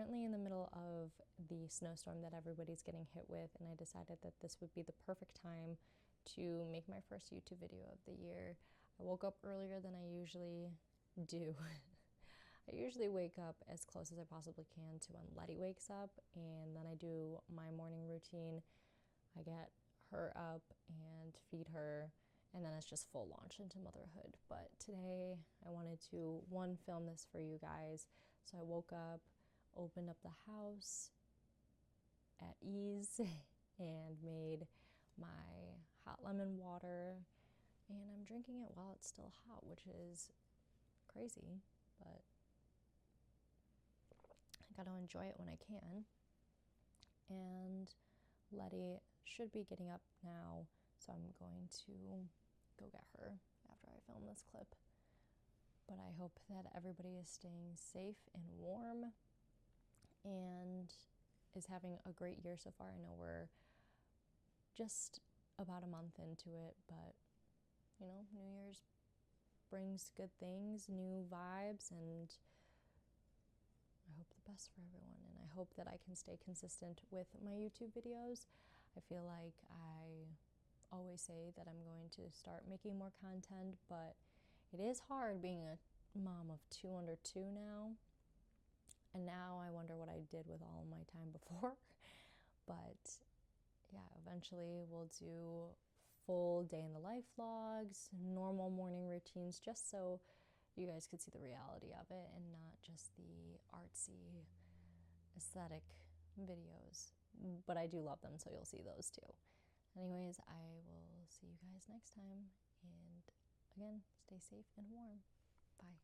currently in the middle of the snowstorm that everybody's getting hit with, and I decided that this would be the perfect time to make my first YouTube video of the year. I woke up earlier than I usually do. I usually wake up as close as I possibly can to when Letty wakes up, and then I do my morning routine. I get her up and feed her, and then it's just full launch into motherhood. But today I wanted to, one, film this for you guys. So I woke up, opened up the house at ease, and made my hot lemon water, and I'm drinking it while it's still hot, which is crazy, but I gotta enjoy it when I can. And Letty should be getting up now, so I'm going to go get her after I film this clip. But I hope that everybody is staying safe and warm and is having a great year so far. I know we're just about a month into it, but you know, New Year's brings good things, new vibes, and I hope the best for everyone, and I hope that I can stay consistent with my YouTube videos. I feel like I always say that I'm going to start making more content, but it is hard being a mom of 2 under 2 now, and now I wonder what I did with all my time before. But yeah, eventually we'll do full day in the life vlogs, normal morning routines, just so you guys could see the reality of it and not just the artsy aesthetic videos. But I do love them, so you'll see those too. Anyways, I will see you guys next time, and again, stay safe and warm. Bye.